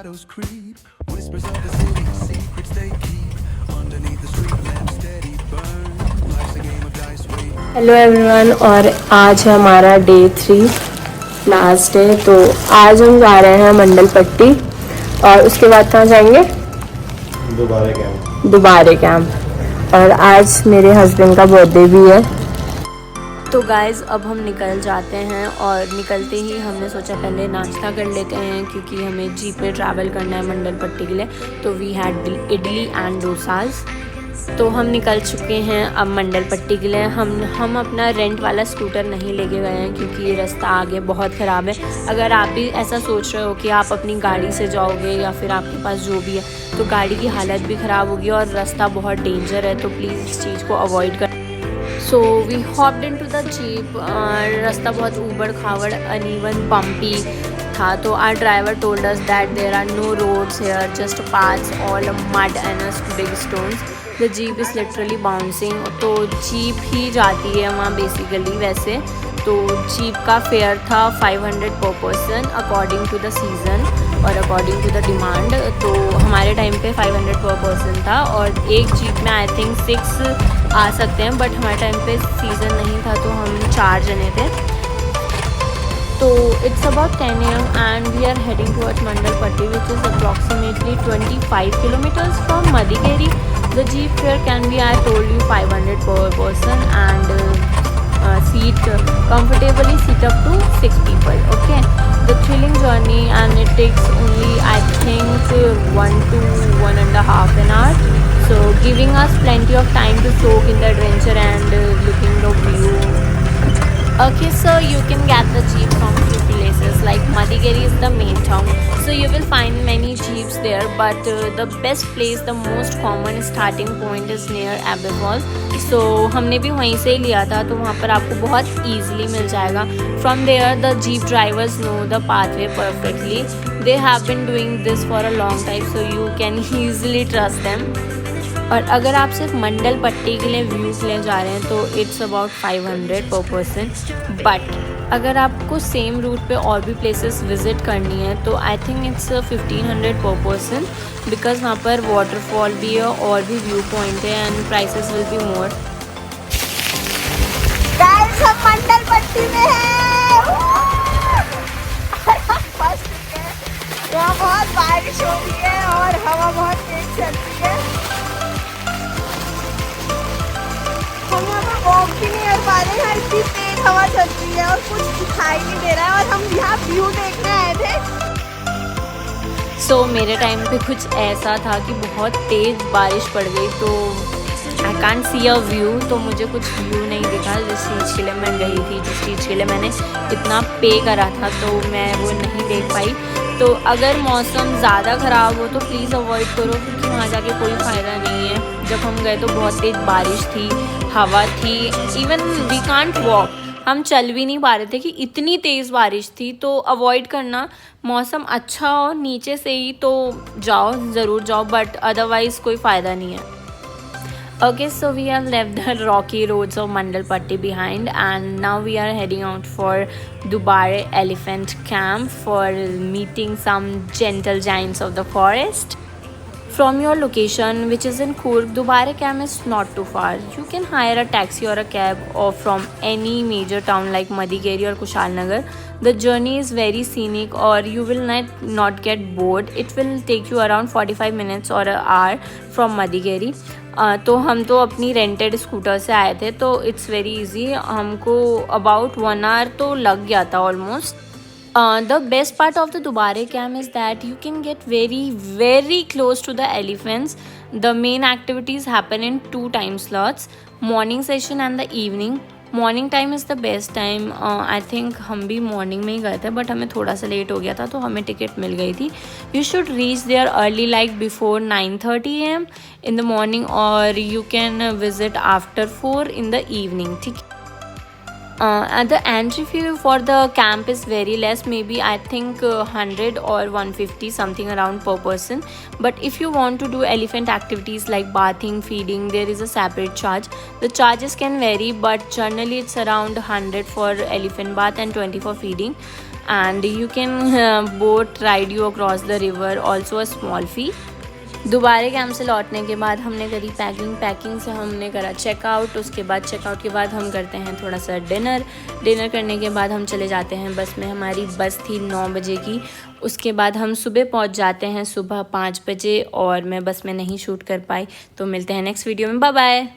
shadows creep, whispers of the city, secrets they keep underneath the street lamp, steady burn. Life's a game of dice, wait. Hello everyone, और आज है हमारा day 3 last day. तो आज हम जा रहे हैं मंडल पट्टी और उसके बाद कहाँ जाएंगे? दोबारे कैंप। और आज मेरे हस्बैंड का बर्थडे भी है। तो गाइज़ अब हम निकल जाते हैं और निकलते ही हमने सोचा पहले नाश्ता कर लेते हैं क्योंकि हमें जीप पे ट्रैवल करना है मंडल पट्टी के लिए। तो we had idli and dosas. तो हम निकल चुके हैं अब मंडल पट्टी के लिए। हम अपना रेंट वाला स्कूटर नहीं लेके गए हैं क्योंकि ये रास्ता आगे बहुत ख़राब है। अगर आप भी ऐसा सोच रहे हो कि आप अपनी गाड़ी से जाओगे या फिर आपके पास जो भी है, तो गाड़ी की हालत भी ख़राब होगी और रास्ता बहुत डेंजर है, तो प्लीज़ इस चीज़ को अवॉइड कर। So we hopped into the jeep. रास्ता बहुत ऊबड़ खाबड़ अनइवन बम्पी था। तो our driver told us that there are no roads here, just paths all mud and big stones. The jeep is literally bouncing. तो jeep ही जाती है वहाँ बेसिकली वैसे। तो जीप का फेयर था 500 पर person according to the season और अकॉर्डिंग टू द डिमांड। तो हमारे टाइम पे 500 पर पर्सन था और एक जीप में आई थिंक 6 आ सकते हैं, बट हमारे टाइम पे सीज़न नहीं था तो हम 4 जने थे। तो it's about 10 AM and we are heading towards Mandalpatti which is approximately 25 kilometres from Madikeri. The jeep fare can be, I told you, 500 पर person and seat comfortably seat up to 6 people. Okay, the thrilling journey and it takes only I think 1 to 1.5 an hour, so giving us plenty of time to soak in the adventure and looking the view. Okay, so you can get the jeep from few places like Madikeri is the main town, so you will find many jeeps there, but the best place, the most common starting point is near Abbey Falls. So हमने भी वहीं से ही लिया था, तो वहाँ पर आपको बहुत easily मिल जाएगा। From there the jeep drivers know the pathway perfectly. They have been doing this for a long time, so you can easily trust them. और अगर आप सिर्फ मंडल पट्टी के लिए व्यू के लिए जा रहे हैं तो इट्स अबाउट 500 पर पर्सन। बट अगर आपको सेम रूट पे और भी प्लेसेस विज़िट करनी है तो आई थिंक इट्स 1500 पर पर्सन, बिकॉज वहाँ पर वाटरफॉल भी है और भी व्यू पॉइंट है and prices will be more. Guys हम मंडल पट्टी में हैं। यहाँ बहुत बारिश हो रही है और हवा बहुत तेज चल रही है। हम यहाँ पर वॉक भी नहीं कर पा रहे हैं, इतनी तेज हवा चल रही है और कुछ दिखाई नहीं दे रहा है और हम यहाँ व्यू देखने आए थे। सो मेरे टाइम पे कुछ ऐसा था कि बहुत तेज़ बारिश पड़ गई तो I can't see a view, तो मुझे कुछ व्यू नहीं दिखा जिस चीज़ के लिए मैं गई थी, जिस चीज़ के लिए मैंने इतना पे करा था, तो मैं वो नहीं देख पाई। तो अगर मौसम ज़्यादा ख़राब हो तो प्लीज़ अवॉइड करो क्योंकि वहाँ जाके कोई फ़ायदा नहीं है। जब हम गए तो बहुत तेज़ बारिश थी, हवा थी, इवन वी कांट वॉक, हम चल भी नहीं पा रहे थे कि इतनी तेज़ बारिश थी। तो अवॉइड करना, मौसम अच्छा हो नीचे से ही तो जाओ, ज़रूर जाओ, बट अदरवाइज़ कोई फ़ायदा नहीं है। Okay, so we have left the rocky roads of Mandalpatti behind and now we are heading out for Dubare Elephant Camp for meeting some gentle giants of the forest. From your location, which is in Coorg, Dubare Camp is not too far. You can hire a taxi or a cab or from any major town like Madikeri or Kushalnagar. The journey is very scenic or you will not get bored. It will take you around 45 minutes or an hour from Madikeri. तो हम तो अपनी rented scooter से आए थे तो it's very easy, हमको about 1 our तो लग गया था almost. The best part of the Dubare camp is that you can get very close to the elephants. The main activities happen in 2 time slots, morning session and the evening. Morning time is the best time. I think हम भी morning में ही गए थे but हमें थोड़ा सा late हो गया था तो हमें टिकट मिल गई थी। You should reach there early like before 9:30 AM in the morning और you can visit after 4 in the evening, ठीक। The entry fee for the camp is very less, maybe I think 100 or 150 something around per person. But if you want to do elephant activities like bathing, feeding, there is a separate charge. The charges can vary, but generally it's around 100 for elephant bath and 20 for feeding. And you can boat ride you across the river, also a small fee. दोबारा camp से लौटने के बाद हमने करी packing से हमने करा चेकआउट। उसके बाद चेकआउट के बाद हम करते हैं थोड़ा सा डिनर करने के बाद हम चले जाते हैं बस में। हमारी बस थी 9 बजे की। उसके बाद हम सुबह पहुंच जाते हैं सुबह 5 बजे, और मैं बस में नहीं शूट कर पाई। तो मिलते हैं नेक्स्ट वीडियो में, बाय बाय।